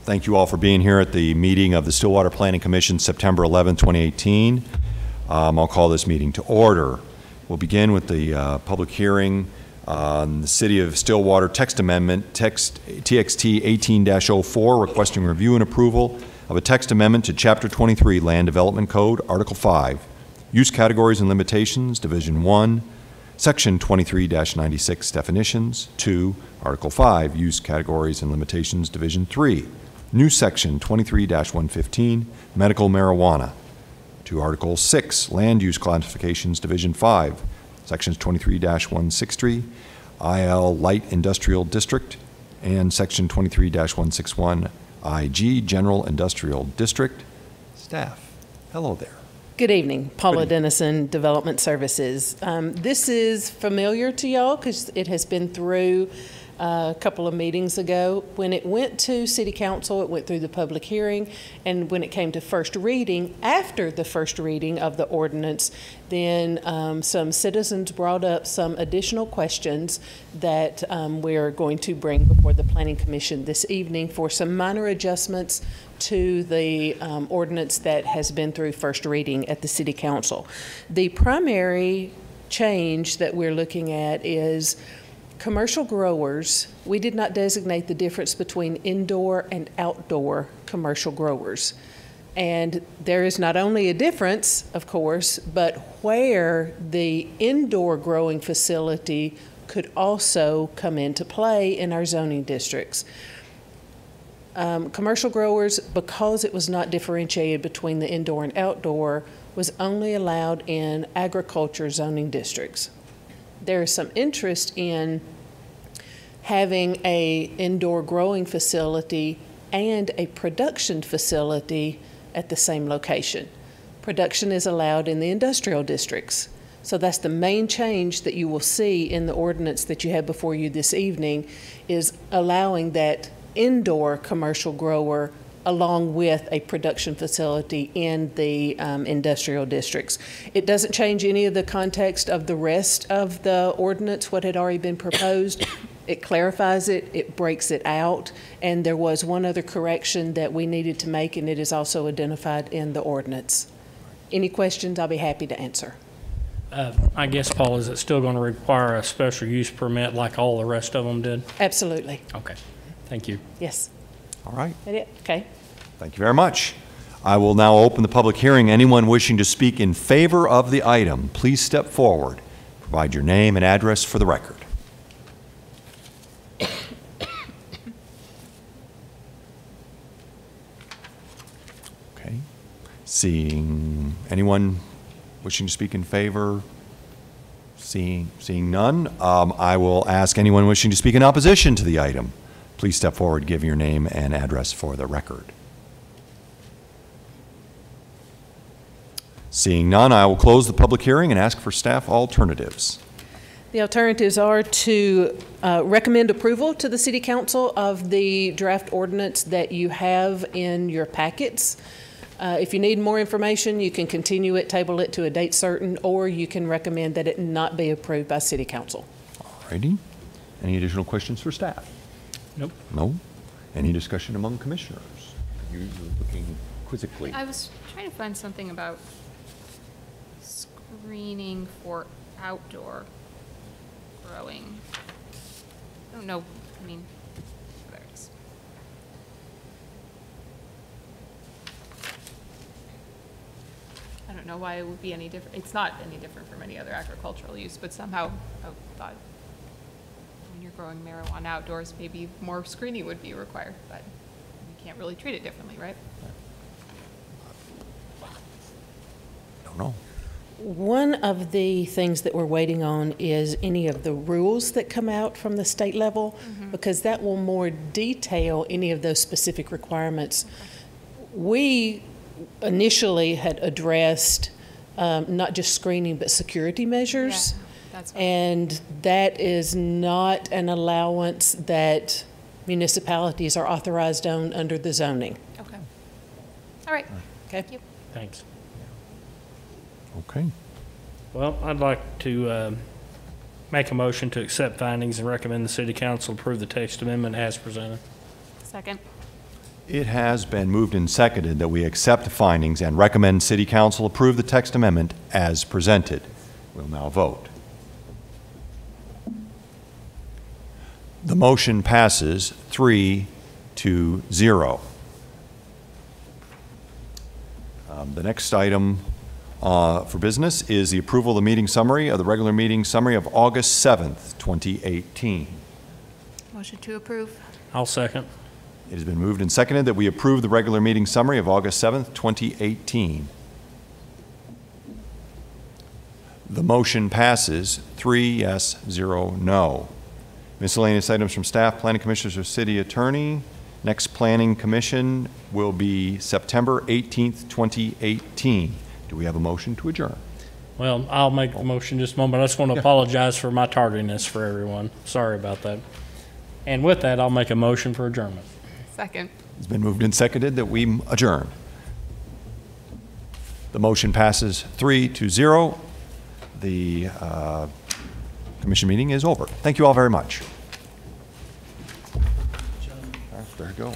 Thank you all for being here at the meeting of the Stillwater Planning Commission, September 11, 2018. I'll call this meeting to order. We'll begin with the public hearing on the City of Stillwater text amendment, TXT 18-04, requesting review and approval of a text amendment to Chapter 23, Land Development Code, Article 5, Use Categories and Limitations, Division 1, Section 23-96, Definitions. 2, Article 5, Use Categories and Limitations, Division 3, New Section 23-115, Medical Marijuana. To Article 6, Land Use Classifications, Division 5, Sections 23-163, IL Light Industrial District, and Section 23-161, IG General Industrial District. Staff, hello there. Good evening. Paula Dennison, Development Services. This is familiar to y'all because it has been through a couple of meetings ago. When it went to City Council, it went through the public hearing, and when it came to first reading, after the first reading of the ordinance, then some citizens brought up some additional questions that we're going to bring before the Planning Commission this evening for some minor adjustments to the ordinance that has been through first reading at the City Council. The primary change that we're looking at is commercial growers. We did not designate the difference between indoor and outdoor commercial growers. And there is not only a difference, of course, but where the indoor growing facility could also come into play in our zoning districts. Commercial growers, because it was not differentiated between the indoor and outdoor, was only allowed in agriculture zoning districts. There is some interest in having a indoor growing facility and a production facility at the same location. Production is allowed in the industrial districts. So that's the main change that you will see in the ordinance that you have before you this evening, is allowing that indoor commercial grower along with a production facility in the industrial districts. It doesn't change any of the context of the rest of the ordinance, what had already been proposed. It clarifies it, it breaks it out, and there was one other correction that we needed to make, and it is also identified in the ordinance. Any questions, I'll be happy to answer. I guess, Paul, is it still going to require a special use permit like all the rest of them did? Absolutely. Okay, thank you. Yes. All right. Okay. Thank you very much. I will now open the public hearing. Anyone wishing to speak in favor of the item, please step forward. Provide your name and address for the record. Okay. Seeing anyone wishing to speak in favor? Seeing none, I will ask anyone wishing to speak in opposition to the item. Please step forward, give your name and address for the record. Seeing none, I will close the public hearing and ask for staff alternatives. The alternatives are to recommend approval to the City Council of the draft ordinance that you have in your packets. If you need more information, you can continue it, table it to a date certain, or you can recommend that it not be approved by City Council. All righty. Any additional questions for staff? Nope. No? Any discussion among commissioners? You're looking quizzically. I was trying to find something about screening for outdoor growing. I don't know. I mean, there it is. I don't know why it would be any different. It's not any different from any other agricultural use, but somehow I thought when you're growing marijuana outdoors, maybe more screening would be required, but you can't really treat it differently, right? Don't know. One of the things that we're waiting on is any of the rules that come out from the state level, because that will more detail any of those specific requirements. We initially had addressed not just screening, but security measures. Yeah, that's right. And that is not an allowance that municipalities are authorized on under the zoning. Okay. All right. Okay. Thank you. Thanks. Okay. Well, I'd like to make a motion to accept findings and recommend the City Council approve the text amendment as presented. Second. It has been moved and seconded that we accept the findings and recommend City Council approve the text amendment as presented. We'll now vote. The motion passes 3-0. The next item for business is the approval of the meeting summary of the regular meeting summary of August 7th, 2018. Motion to approve. I'll second. It has been moved and seconded that we approve the regular meeting summary of August 7th, 2018. The motion passes 3 yes, 0 no. Miscellaneous items from staff, planning commissioners, or city attorney. Next planning commission will be September 18th, 2018. Do we have a motion to adjourn? Well, I'll make the motion in just a moment. I just want to apologize for my tardiness for everyone. Sorry about that. And with that, I'll make a motion for adjournment. Second. It's been moved and seconded that we adjourn. The motion passes 3-0. The commission meeting is over. Thank you all very much. There you go.